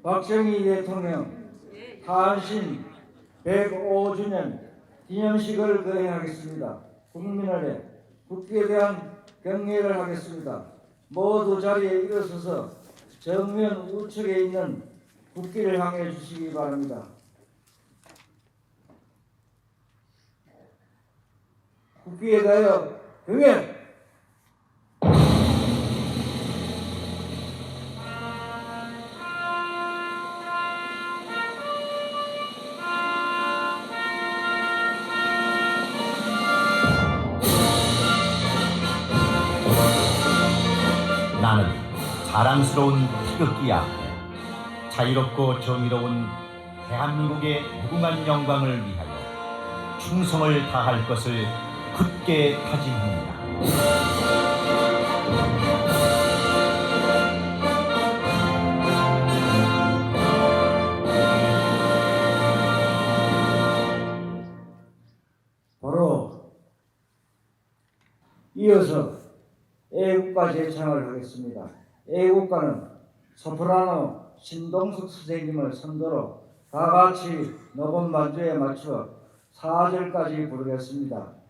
박정희 대통령 탄신 105주년 기념식을 거행하겠습니다. 국민들의 국기에 대한 경례를 하겠습니다. 모두 자리에 일어서서 정면 우측에 있는 국기를 향해 주시기 바랍니다. 국기에 대하여 경례! 나는 자랑스러운 태극기야. 자유롭고 정의로운 대한민국의 무궁한 영광을 위하여 충성을 다할 것을 굳게 다짐합니다. 바로 이어서 애국가 제창을 하겠습니다. 애국가는 소프라노 신동숙 선생님을 선도로 다 같이 녹음 반주에 맞춰 4절까지 부르겠습니다.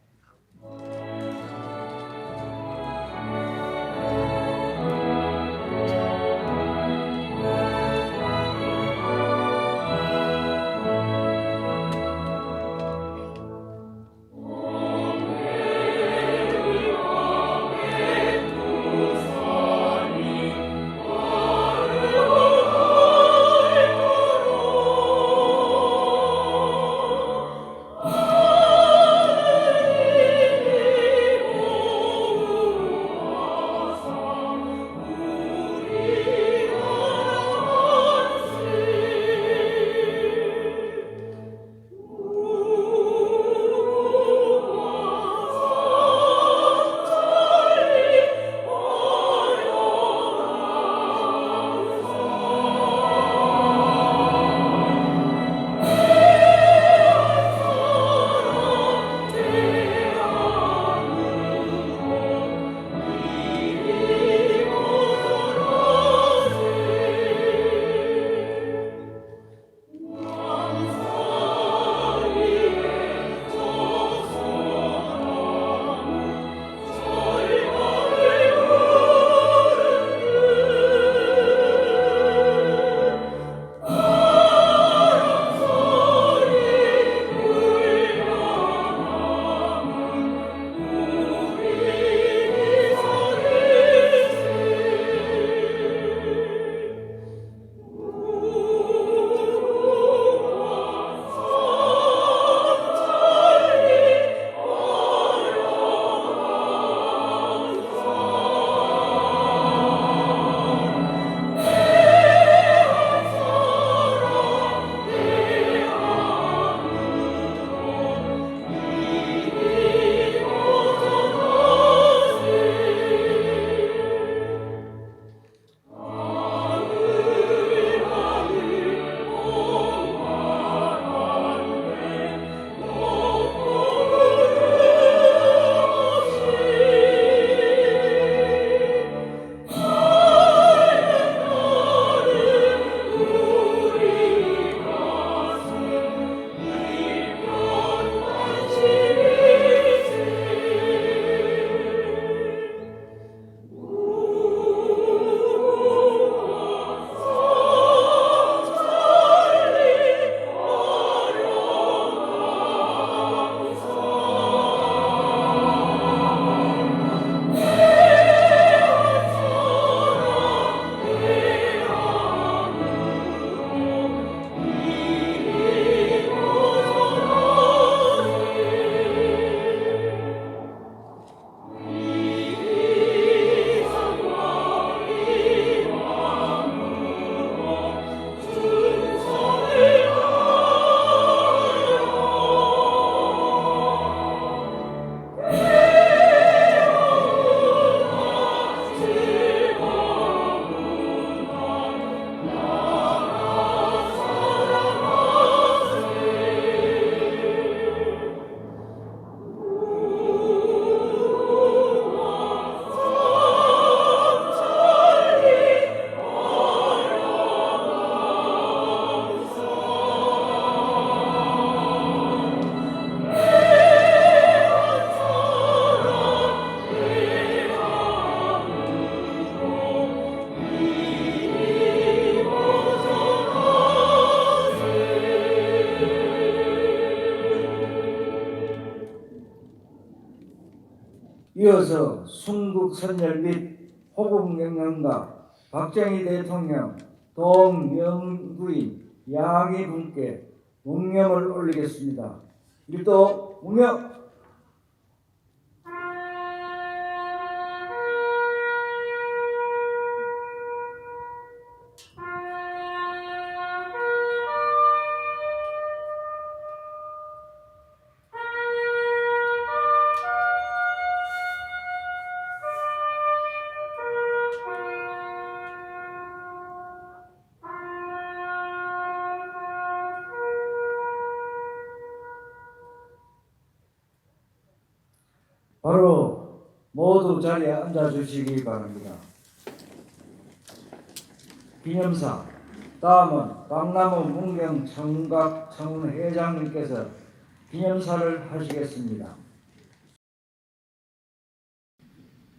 이어서 순국선열 및 호국영령과 박정희 대통령, 동명구인 양희 분께 묵념을 올리겠습니다. 일도 묵념. 바로 모두 자리에 앉아주시기 바랍니다. 기념사 다음은 강남우 문경 청각 청운 회장님께서 기념사를 하시겠습니다.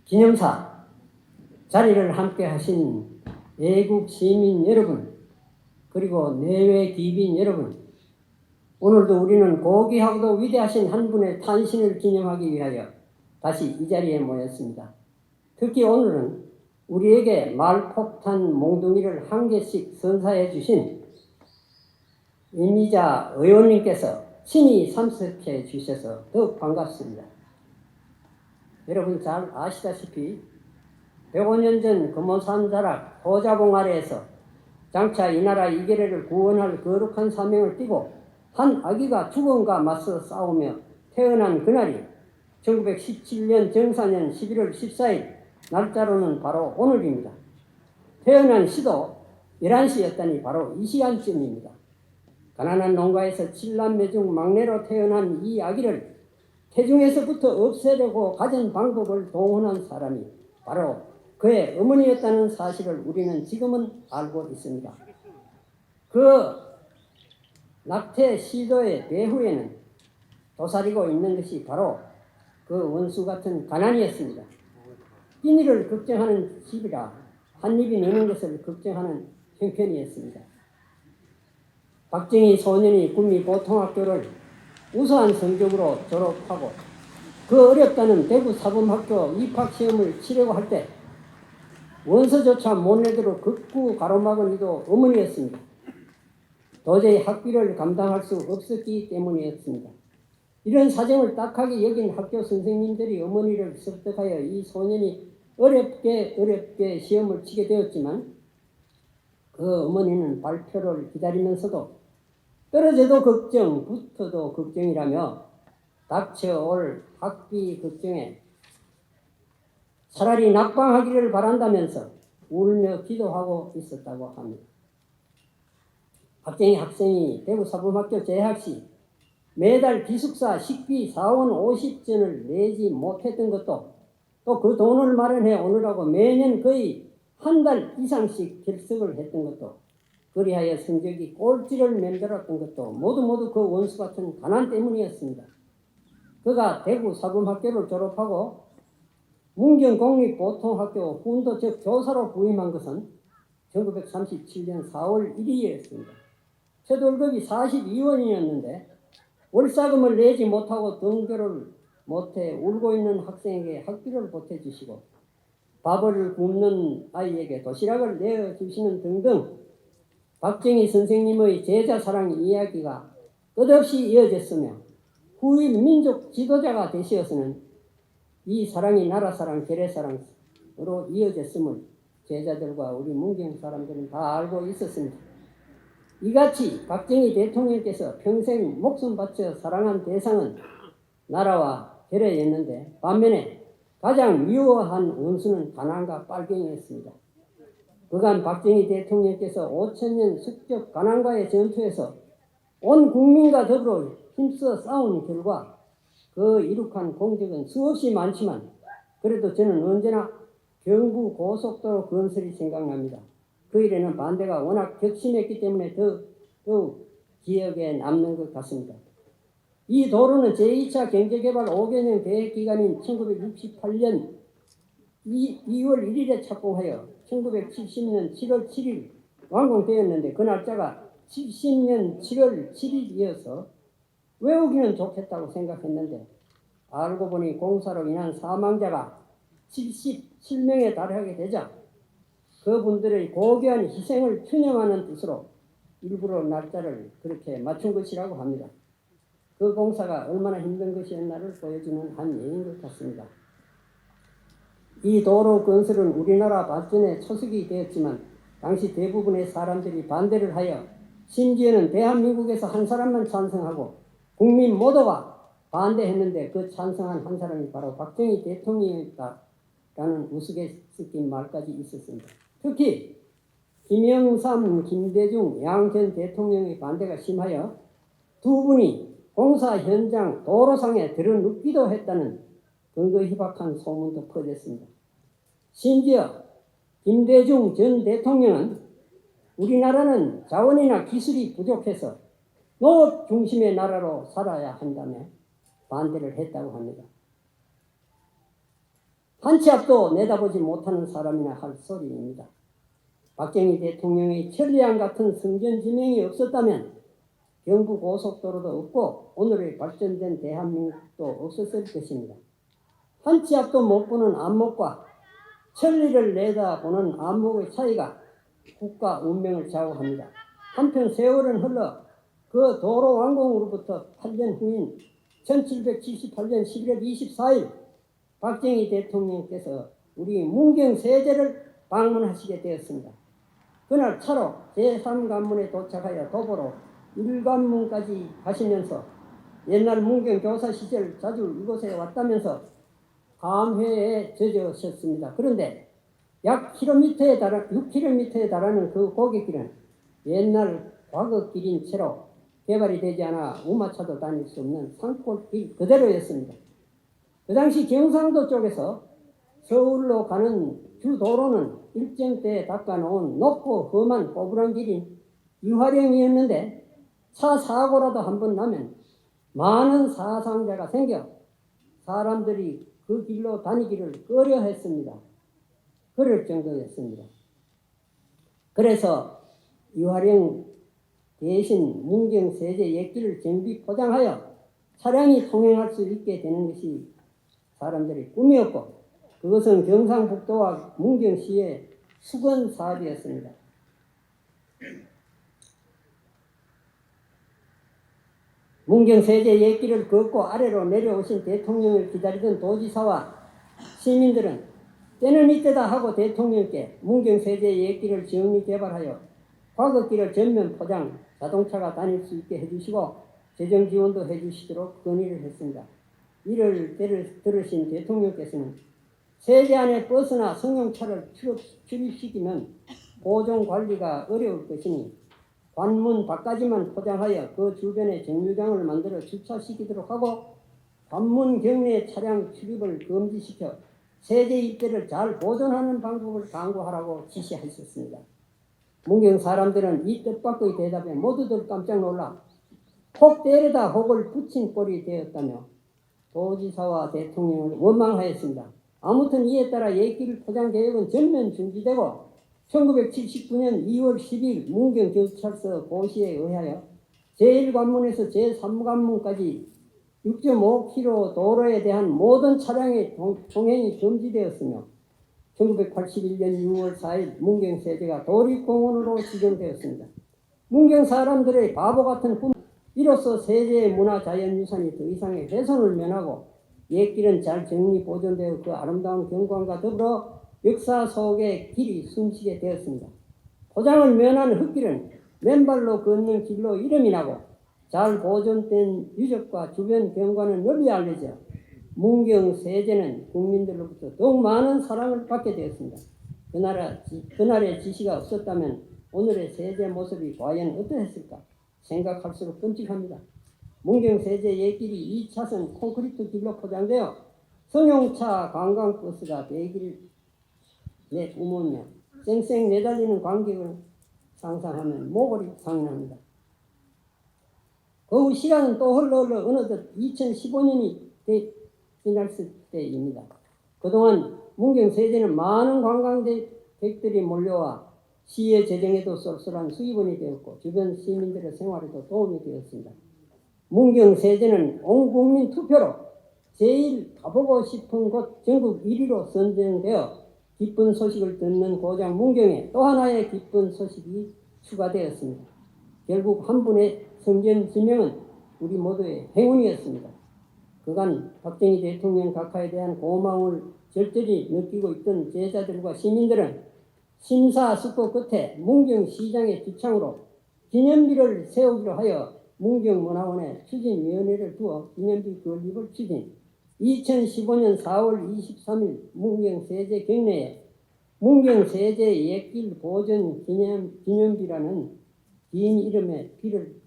기념사 자리를 함께 하신 애국 시민 여러분, 그리고 내외 귀빈 여러분, 오늘도 우리는 고귀하고도 위대하신 한 분의 탄신을 기념하기 위하여 다시 이 자리에 모였습니다. 특히 오늘은 우리에게 말폭탄 몽둥이를 한 개씩 선사해 주신 임미자 의원님께서 친히 참석해 주셔서 더욱 반갑습니다. 여러분 잘 아시다시피 105년 전 금오산 자락 호자봉 아래에서 장차 이 나라 이계래를 구원할 거룩한 사명을 띠고 한 아기가 죽음과 맞서 싸우며 태어난 그날이 1917년 정사년 11월 14일, 날짜로는 바로 오늘입니다. 태어난 시도 11시였다니 바로 이 시간쯤입니다. 가난한 농가에서 7남매 중 막내로 태어난 이 아기를 태중에서부터 없애려고 가진 방법을 동원한 사람이 바로 그의 어머니였다는 사실을 우리는 지금은 알고 있습니다. 그 낙태 시도의 배후에는 도사리고 있는 것이 바로 그 원수 같은 가난이었습니다. 끼니를 걱정하는 집이라 한 입이 느는 것을 걱정하는 형편이었습니다. 박정희 소년이 구미 보통학교를 우수한 성적으로 졸업하고 그 어렵다는 대구 사범학교 입학시험을 치려고 할 때 원서조차 못 내도록 극구 가로막은 이도 어머니였습니다. 도저히 학비를 감당할 수 없었기 때문이었습니다. 이런 사정을 딱하게 여긴 학교 선생님들이 어머니를 설득하여 이 소년이 어렵게 시험을 치게 되었지만 그 어머니는 발표를 기다리면서도 떨어져도 걱정, 붙어도 걱정이라며 닥쳐올 학비 걱정에 차라리 낙방하기를 바란다면서 울며 기도하고 있었다고 합니다. 박정희 학생이 대구 사범학교 재학 시 매달 기숙사 식비 4원 50전을 내지 못했던 것도 또 그 돈을 마련해 오느라고 매년 거의 한 달 이상씩 결석을 했던 것도 그리하여 성적이 꼴찌를 맴돌았던 것도 모두 그 원수 같은 가난 때문이었습니다. 그가 대구 사범학교를 졸업하고 문경공립보통학교 훈도 즉 교사로 부임한 것은 1937년 4월 1일이었습니다. 첫 월급이 42원이었는데 월사금을 내지 못하고 등교를 못해 울고 있는 학생에게 학비를 보태주시고 밥을 굶는 아이에게 도시락을 내어주시는 등등 박정희 선생님의 제자사랑 이야기가 끝없이 이어졌으며 후일 민족 지도자가 되시어서는 이 사랑이 나라사랑 계래사랑으로 이어졌음을 제자들과 우리 문경 사람들은 다 알고 있었습니다. 이같이 박정희 대통령께서 평생 목숨 바쳐 사랑한 대상은 나라와 계래였는데 반면에 가장 미워한 원수는 가난과 빨갱이였습니다. 그간 박정희 대통령께서 5천년 숙적 가난과의 전투에서 온 국민과 더불어 힘써 싸운 결과 그 이룩한 공적은 수없이 많지만 그래도 저는 언제나 경부 고속도로 건설이 생각납니다. 그 일에는 반대가 워낙 격심했기 때문에 더욱 기억에 남는 것 같습니다. 이 도로는 제2차 경제개발 5개년 계획기간인 1968년 2월 1일에 착공하여 1970년 7월 7일 완공되었는데 그 날짜가 70년 7월 7일이어서 외우기는 좋겠다고 생각했는데 알고 보니 공사로 인한 사망자가 77명에 달하게 되자 그분들의 고귀한 희생을 추념하는 뜻으로 일부러 날짜를 그렇게 맞춘 것이라고 합니다. 그 공사가 얼마나 힘든 것이었나를 보여주는 한 예인 것 같습니다. 이 도로 건설은 우리나라 발전의 초석이 되었지만 당시 대부분의 사람들이 반대를 하여 심지어는 대한민국에서 한 사람만 찬성하고 국민 모두가 반대했는데 그 찬성한 한 사람이 바로 박정희 대통령이었다라는 우스갯섞인 말까지 있었습니다. 특히 김영삼, 김대중 양 전 대통령의 반대가 심하여 두 분이 공사 현장 도로상에 들어눕기도 했다는 근거 희박한 소문도 퍼졌습니다. 심지어 김대중 전 대통령은 우리나라는 자원이나 기술이 부족해서 농업 중심의 나라로 살아야 한다며 반대를 했다고 합니다. 한 치 앞도 내다보지 못하는 사람이나 할 소리입니다. 박정희 대통령의 천리안 같은 성견지명이 없었다면 경부고속도로도 없고 오늘의 발전된 대한민국도 없었을 것입니다. 한 치 앞도 못 보는 안목과 천리를 내다보는 안목의 차이가 국가 운명을 좌우합니다. 한편 세월은 흘러 그 도로 완공으로부터 8년 후인 1778년 11월 24일 박정희 대통령께서 우리 문경세제를 방문하시게 되었습니다. 그날 차로 제3관문에 도착하여 도보로 1관문까지 가시면서 옛날 문경교사 시절 자주 이곳에 왔다면서 감회에 젖으셨습니다. 그런데 약 6km에 달하는 그 고갯길은 옛날 과거길인 채로 개발이 되지 않아 우마차도 다닐 수 없는 산골길 그대로였습니다. 그 당시 경상도 쪽에서 서울로 가는 주도로는 일정 때에 닦아놓은 높고 험한 꼬부랑 길인 이화령이었는데 차 사고라도 한번 나면 많은 사상자가 생겨 사람들이 그 길로 다니기를 꺼려했습니다. 그럴 정도였습니다. 그래서 이화령 대신 문경세제 옛길을 정비 포장하여 차량이 통행할 수 있게 되는 것이 사람들의 꿈이었고 그것은 경상북도와 문경시의 수건 사업이었습니다. 문경세제 옛길을 걷고 아래로 내려오신 대통령을 기다리던 도지사와 시민들은 때는 이때다 하고 대통령께 문경세제 옛길을 정리 개발하여 과거길을 전면 포장, 자동차가 다닐 수 있게 해주시고 재정 지원도 해주시도록 건의를 했습니다. 이를 들으신 대통령께서는 세제 안에 버스나 승용차를 출입시키면 보존 관리가 어려울 것이니 관문 밖까지만 포장하여 그 주변에 정류장을 만들어 주차시키도록 하고 관문 경내 차량 출입을 금지시켜 세제 입대를 잘 보존하는 방법을 강구하라고 지시하셨습니다. 문경 사람들은 이 뜻밖의 대답에 모두들 깜짝 놀라 혹 때려다 혹을 붙인 꼴이 되었다며 도지사와 대통령을 원망하였습니다. 아무튼 이에 따라 옛길 포장 계획은 전면 중지되고 1979년 2월 10일 문경경찰서 고시에 의하여 제1관문에서 제3관문까지 6.5km 도로에 대한 모든 차량의 통행이 금지되었으며 1981년 6월 4일 문경세제가 도립공원으로 지정되었습니다. 문경 사람들의 바보 같은 꿈, 이로써 세제의 문화자연유산이 더 이상의 훼손을 면하고 옛길은 잘 정리 보존되어 그 아름다운 경관과 더불어 역사 속의 길이 숨쉬게 되었습니다. 포장을 면한 흙길은 맨발로 걷는 길로 이름이 나고 잘 보존된 유적과 주변 경관은 널리 알려져 문경세제는 국민들로부터 더욱 많은 사랑을 받게 되었습니다. 그날의 지시가 없었다면 오늘의 세제 모습이 과연 어떠했을까 생각할수록 끔찍합니다. 문경세제 옛길이 2차선 콘크리트 길로 포장되어 승용차 관광버스가 대길을 내뿜으며 쌩쌩 내달리는 관객을 상상하면 모골이 상납니다. 그 후 시간은 또 흘러 어느덧 2015년이 지났을 때입니다. 그동안 문경세제는 많은 관광객들이 몰려와 시의 재정에도 쏠쏠한 수입원이 되었고 주변 시민들의 생활에도 도움이 되었습니다. 문경세제는 온 국민 투표로 제일 가보고 싶은 곳 전국 1위로 선정되어 기쁜 소식을 듣는 고장 문경에 또 하나의 기쁜 소식이 추가되었습니다. 결국 한 분의 성전 지명은 우리 모두의 행운이었습니다. 그간 박정희 대통령 각하에 대한 고마움을 절절히 느끼고 있던 제자들과 시민들은 심사숙고 끝에 문경시장의 주창으로 기념비를 세우기로 하여 문경문화원에 추진위원회를 두어 기념비 건립을 추진 2015년 4월 23일 문경세제 경내에 문경세제 옛길 보존 기념비라는 긴 이름의 비를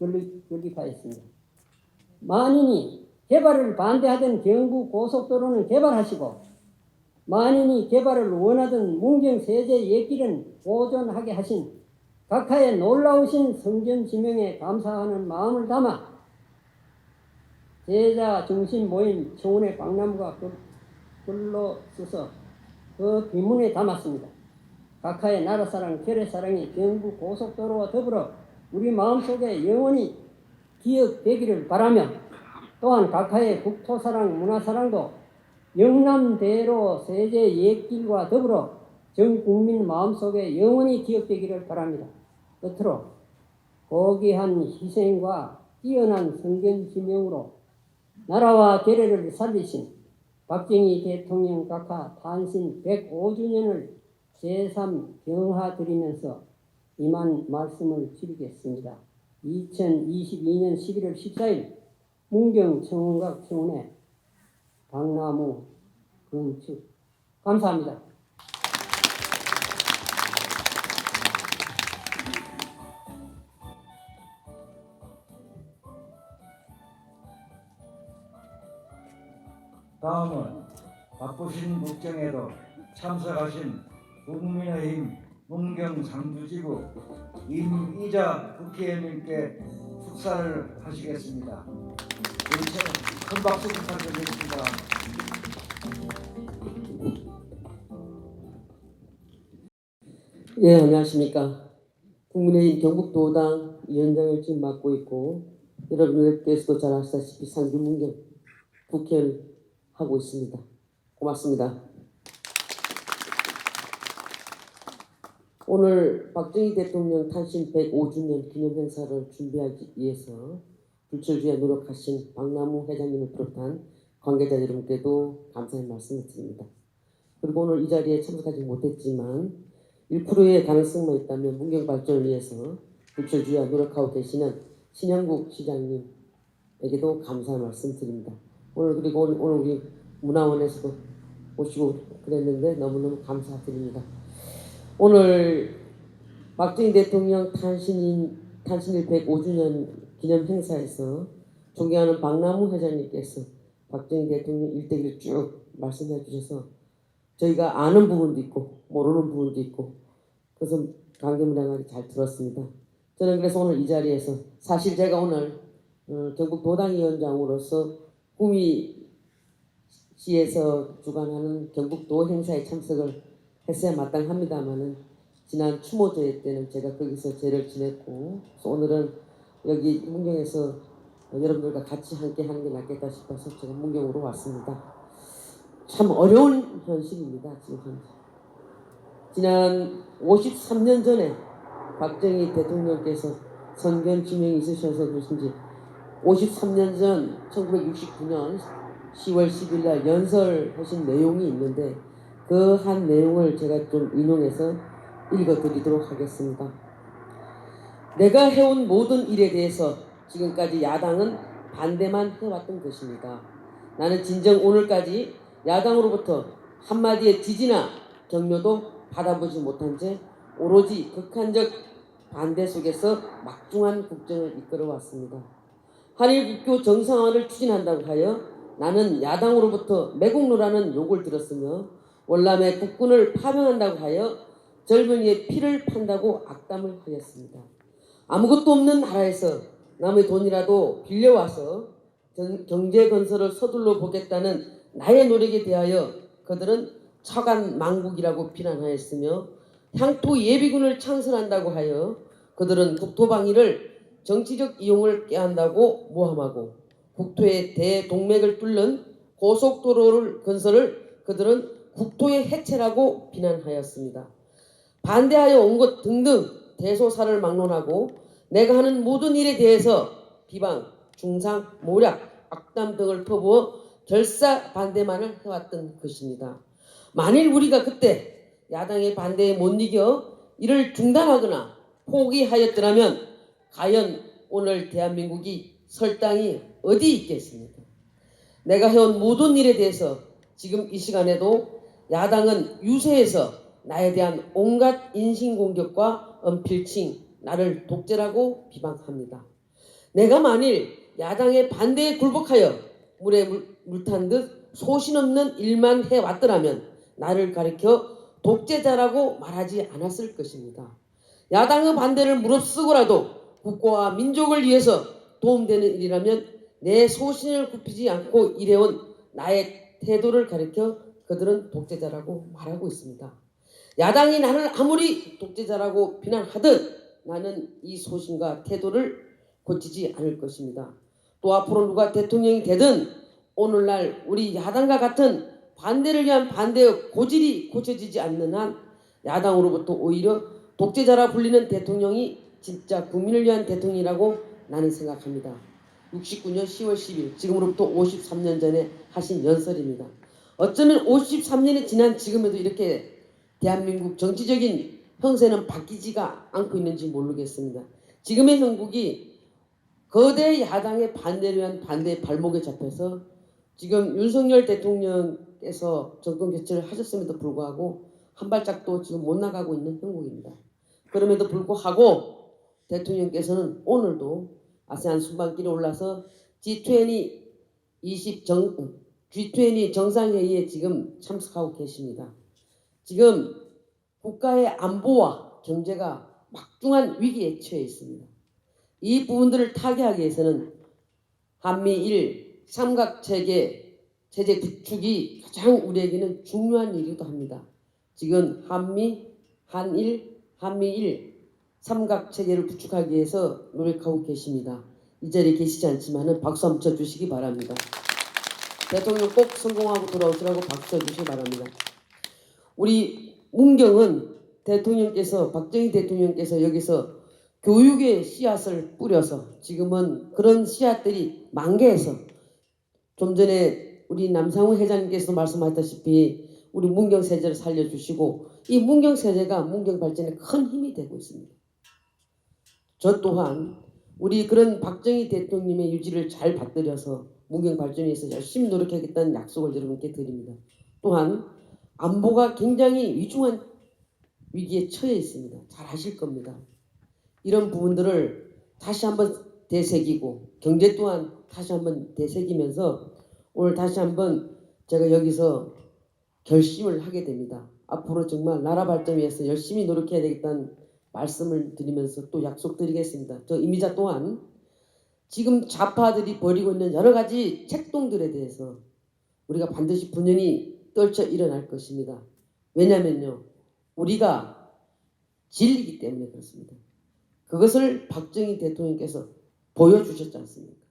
건립하였습니다. 만인이 개발을 반대하던 경부 고속도로는 개발하시고 만인이 개발을 원하던 문경세제 옛길은 보존하게 하신 각하의 놀라우신 성전 지명에 감사하는 마음을 담아 제자 중심 모임 청운의 박람회가 글로 써서 그 비문에 담았습니다. 각하의 나라사랑, 결의사랑이 경부 고속도로와 더불어 우리 마음속에 영원히 기억되기를 바라며 또한 각하의 국토사랑, 문화사랑도 영남대로 세제 옛길과 더불어 전 국민 마음속에 영원히 기억되기를 바랍니다. 끝으로 고귀한 희생과 뛰어난 성경 지명으로 나라와 계례를 살리신 박정희 대통령 각하 탄신 105주년을 제3 경하드리면서 이만 말씀을 드리겠습니다. 2022년 11월 14일 문경 청운각 청운회 박나무 건축 감사합니다. 다음은 바쁘신 국정에도 참석하신 국민의힘 문경 상주지구 임이자 국회의원님께 축사를 하시겠습니다. 큰 박수 부탁드리겠습니다. 예, 안녕하십니까. 국민의힘 경북도당 위원장을 지금 맡고 있고 여러분들께서도 잘 아시다시피 상주 문경 국회의원 하고 있습니다. 고맙습니다. 오늘 박정희 대통령 탄신 105주년 기념 행사를 준비하기 위해서 불철주야 노력하신 박나무 회장님을 비롯한 관계자 여러분께도 감사의 말씀을 드립니다. 그리고 오늘 이 자리에 참석하지 못했지만 1%의 가능성만 있다면 문경 발전을 위해서 불철주야 노력하고 계시는 신영국 시장님에게도 감사의 말씀 드립니다. 오늘 그리고 오늘 우리 문화원에서도 오시고 그랬는데 너무너무 감사드립니다. 오늘 박정희 대통령 탄신일 105주년 기념 행사에서 존경하는 박나무 회장님께서 박정희 대통령 일대기를 쭉 말씀해 주셔서 저희가 아는 부분도 있고 모르는 부분도 있고 그래서 강경무량하게 잘 들었습니다. 저는 그래서 오늘 이 자리에서 사실 제가 오늘 경북도당위원장으로서 구미시에서 주관하는 경북도 행사에 참석을 했어야 마땅합니다만은 지난 추모제회 때는 제가 거기서 제를 지냈고 오늘은 여기 문경에서 여러분들과 같이 함께 하는 게 낫겠다 싶어서 제가 문경으로 왔습니다. 참 어려운 현실입니다. 지금 현재. 지난 53년 전에 박정희 대통령께서 성견 지명이 있으셔서 그러신지 53년 전 1969년 10월 10일 날 연설하신 내용이 있는데 그 한 내용을 제가 좀 인용해서 읽어드리도록 하겠습니다. 내가 해온 모든 일에 대해서 지금까지 야당은 반대만 해왔던 것입니다. 나는 진정 오늘까지 야당으로부터 한마디의 지지나 격려도 받아보지 못한 채 오로지 극한적 반대 속에서 막중한 국정을 이끌어왔습니다. 한일국교 정상화를 추진한다고 하여 나는 야당으로부터 매국노라는 욕을 들었으며 월남의 국군을 파병한다고 하여 젊은이의 피를 판다고 악담을 하였습니다. 아무것도 없는 나라에서 남의 돈이라도 빌려와서 경제 건설을 서둘러 보겠다는 나의 노력에 대하여 그들은 처간 망국이라고 비난하였으며 향토 예비군을 창설한다고 하여 그들은 국토방위를 정치적 이용을 꾀한다고 모함하고 국토의 대동맥을 뚫는 고속도로를 건설을 그들은 국토의 해체라고 비난하였습니다. 반대하여 온 것 등등 대소사를 막론하고 내가 하는 모든 일에 대해서 비방, 중상, 모략, 악담 등을 퍼부어 결사 반대만을 해왔던 것입니다. 만일 우리가 그때 야당의 반대에 못 이겨 이를 중단하거나 포기하였더라면 과연 오늘 대한민국이 설 땅이 어디 있겠습니까? 내가 해온 모든 일에 대해서 지금 이 시간에도 야당은 유세에서 나에 대한 온갖 인신공격과 언필칭, 나를 독재라고 비방합니다. 내가 만일 야당의 반대에 굴복하여 물에 물탄 듯 소신 없는 일만 해왔더라면 나를 가리켜 독재자라고 말하지 않았을 것입니다. 야당의 반대를 무릅쓰고라도 국가와 민족을 위해서 도움되는 일이라면 내 소신을 굽히지 않고 일해온 나의 태도를 가리켜 그들은 독재자라고 말하고 있습니다. 야당이 나를 아무리 독재자라고 비난하듯 나는 이 소신과 태도를 고치지 않을 것입니다. 또 앞으로 누가 대통령이 되든 오늘날 우리 야당과 같은 반대를 위한 반대의 고질이 고쳐지지 않는 한 야당으로부터 오히려 독재자라 불리는 대통령이 진짜 국민을 위한 대통령이라고 나는 생각합니다. 69년 10월 10일 지금으로부터 53년 전에 하신 연설입니다. 어쩌면 53년이 지난 지금에도 이렇게 대한민국 정치적인 형세는 바뀌지가 않고 있는지 모르겠습니다. 지금의 형국이 거대 야당의 반대를 위한 반대의 발목에 잡혀서 지금 윤석열 대통령께서 정권 교체를 하셨음에도 불구하고 한 발짝도 지금 못 나가고 있는 형국입니다. 그럼에도 불구하고 대통령께서는 오늘도 아세안 순방길에 올라서 G20 정상회의에 지금 참석하고 계십니다. 지금 국가의 안보와 경제가 막중한 위기에 처해 있습니다. 이 부분들을 타개하기 위해서는 한미일 삼각체계 체제 구축이 가장 우리에게는 중요한 일이기도 합니다. 지금 한미일 삼각체계를 구축하기 위해서 노력하고 계십니다. 이 자리에 계시지 않지만 박수 한번 쳐주시기 바랍니다. 대통령 꼭 성공하고 돌아오시라고 박수 쳐주시기 바랍니다. 우리 문경은 대통령께서 박정희 대통령께서 여기서 교육의 씨앗을 뿌려서 지금은 그런 씨앗들이 만개해서 좀 전에 우리 남상우 회장님께서도 말씀하셨다시피 우리 문경세제를 살려주시고 이 문경세제가 문경 발전에 큰 힘이 되고 있습니다. 저 또한 우리 그런 박정희 대통령의 유지를 잘 받들여서 문경 발전에 위해서 열심히 노력하겠다는 약속을 여러분께 드립니다. 또한 안보가 굉장히 위중한 위기에 처해 있습니다. 잘 아실 겁니다. 이런 부분들을 다시 한번 되새기고 경제 또한 다시 한번 되새기면서 오늘 다시 한번 제가 여기서 결심을 하게 됩니다. 앞으로 정말 나라 발전 위해서 열심히 노력해야 되겠다는 말씀을 드리면서 또 약속드리겠습니다. 저 이미자 또한 지금 좌파들이 벌이고 있는 여러 가지 책동들에 대해서 우리가 반드시 분연히 떨쳐 일어날 것입니다. 왜냐면요, 우리가 진리이기 때문에 그렇습니다. 그것을 박정희 대통령께서 보여주셨지 않습니까?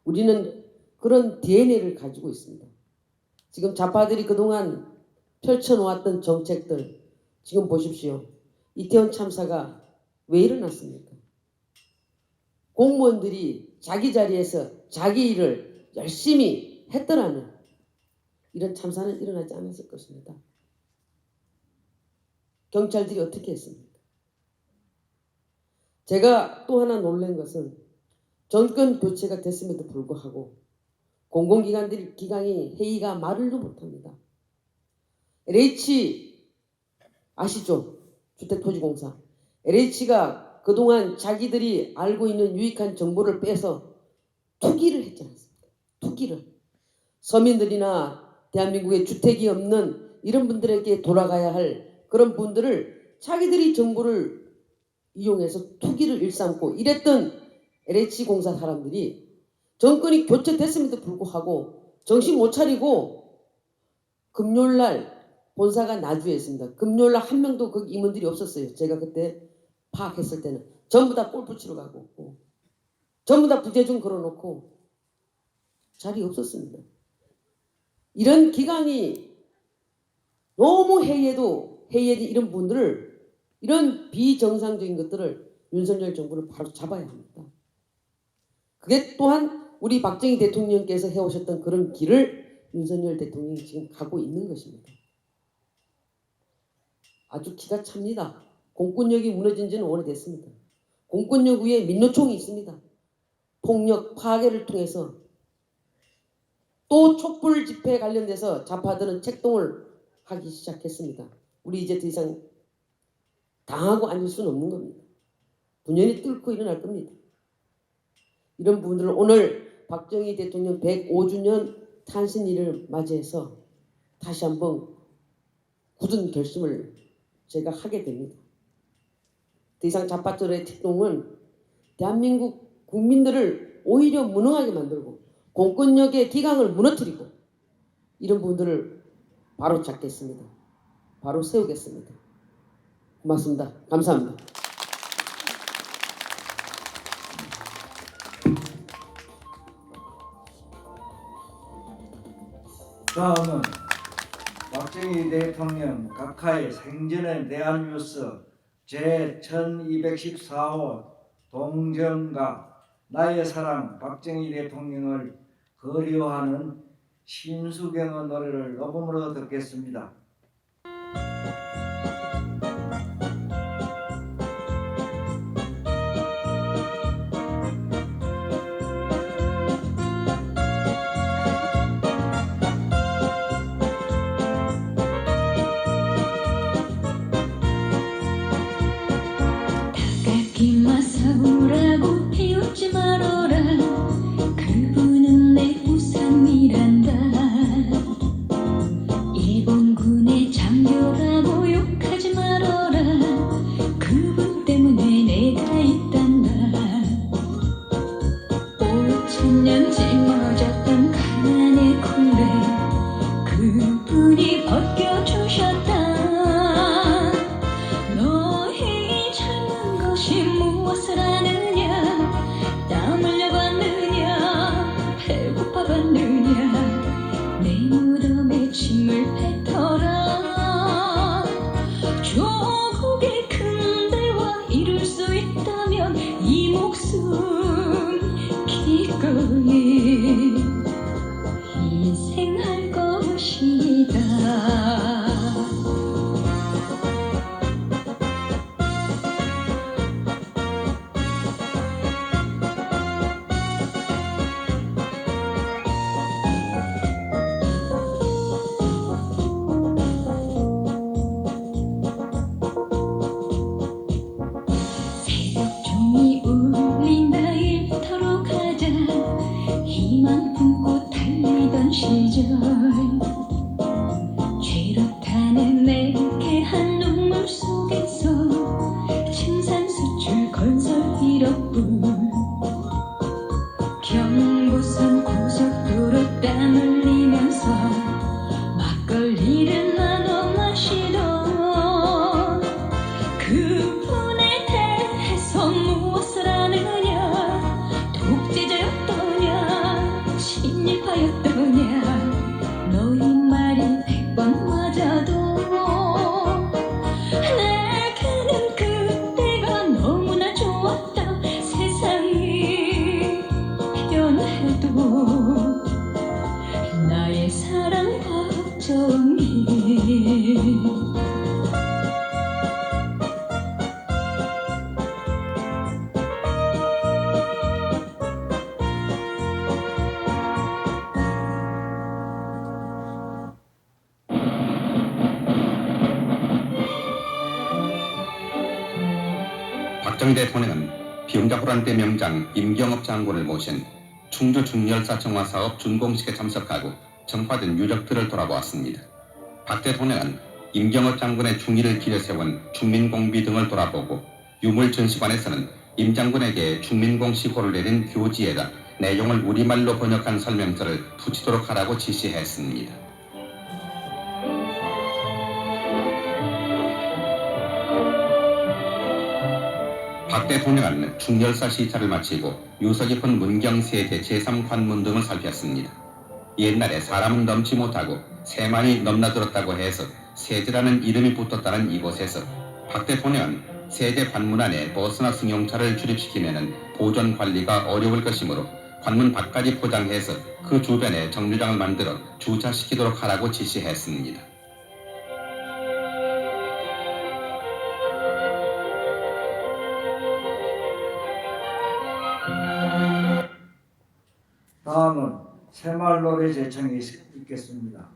우리는 그런 DNA를 가지고 있습니다. 지금 좌파들이 그동안 펼쳐놓았던 정책들 지금 보십시오. 이태원 참사가 왜 일어났습니까? 공무원들이 자기 자리에서 자기 일을 열심히 했더라면 이런 참사는 일어나지 않았을 것입니다. 경찰들이 어떻게 했습니까? 제가 또 하나 놀란 것은 정권 교체가 됐음에도 불구하고 기관이 회의가 말을도 못합니다. LH 아시죠? 주택토지공사. LH가 그동안 자기들이 알고 있는 유익한 정보를 빼서 투기를 했지 않습니까? 투기를. 서민들이나 대한민국에 주택이 없는 이런 분들에게 돌아가야 할 그런 분들을 자기들이 정보를 이용해서 투기를 일삼고 이랬던 LH공사 사람들이 정권이 교체됐음에도 불구하고 정신 못 차리고 금요일날 본사가 나주에 있습니다. 금요일날 한 명도 그 임원들이 없었어요. 제가 그때 파악했을 때는 전부 다 골프 치러 가고 전부 다 부재중 걸어놓고 자리 없었습니다. 이런 기강이 너무 해이해도 이런 분들을, 이런 비정상적인 것들을 윤석열 정부는 바로 잡아야 합니다. 그게 또한 우리 박정희 대통령께서 해오셨던 그런 길을 윤석열 대통령이 지금 가고 있는 것입니다. 아주 기가 찹니다. 공권력이 무너진 지는 오래됐습니다. 공권력 위에 민노총이 있습니다. 폭력 파괴를 통해서 또 촛불 집회에 관련돼서 좌파들은 책동을 하기 시작했습니다. 우리 이제 더 이상 당하고 앉을 수는 없는 겁니다. 분연히 뚫고 일어날 겁니다. 이런 부분들을 오늘 박정희 대통령 105주년 탄신일을 맞이해서 다시 한번 굳은 결심을 제가 하게 됩니다. 더 이상 좌파들의 책동은 대한민국 국민들을 오히려 무능하게 만들고 공권력의 기강을 무너뜨리고 이런 부분들을 바로 잡겠습니다. 바로 세우겠습니다. 고맙습니다. 감사합니다. 다음은 박정희 대통령 각하의 생전의 대한뉴스 제1214호 동정과 나의 사랑 박정희 대통령을 그리워하는 심수경의 노래를 녹음으로 듣겠습니다. 다가기만 사오라고 비웃지 말어라. 그분은 내 우상이란다. 일본군의 장교라고 욕하지 말어라. 그분 때문에 내가 있단다. 5,000년 짊어졌던 가난의 굴레 그분이 벗겨주셨다. 너희 젊은 것이 무엇을 아느냐. 땀 흘려봤느냐. 배고파봤느냐. 내 무덤에 침을 뱉어라. 조국의 근대화 이룰 수 있다면 이 목숨 기꺼이 희생할 것이다. 새벽종이 울린다. 일터로 가자. 희망 품고 달리던 시절 죄로 타는 내게 한 눈물 속에서 층산수출 건설 1억불 경부선 고속도로 땀 흘리면서 막걸리를 나눠 마시던 그분에 대해서 무엇을 아느냐. 독재자였더냐. 친일파였더냐. 너희 말이 100번 맞아도 내게는 그때가 너무나 좋았다. 세상이 변해도 나의 사랑 박정희. 박정희 대통령은 비용자호란대 명장 임경업 장군을 모신 충주 중열사 정화 사업 준공식에 참석하고 정화된 유적들을 돌아보았습니다. 박 대통령은 임경업 장군의 충의를 기려 세운 충민공비 등을 돌아보고 유물전시관에서는 임 장군에게 충민공시호를 내린 교지에다 내용을 우리말로 번역한 설명서를 붙이도록 하라고 지시했습니다. 박 대통령은 충렬사 시찰을 마치고 유서 깊은 문경세제 제3관문 등을 살폈습니다. 옛날에 사람은 넘지 못하고 새만이 넘나들었다고 해서 세제라는 이름이 붙었다는 이곳에서 박 대통령은 세제 관문 안에 버스나 승용차를 출입시키면 보존 관리가 어려울 것이므로 관문 밖까지 포장해서 그 주변에 정류장을 만들어 주차시키도록 하라고 지시했습니다. 다음은 새마을 노래 제청이 있겠습니다.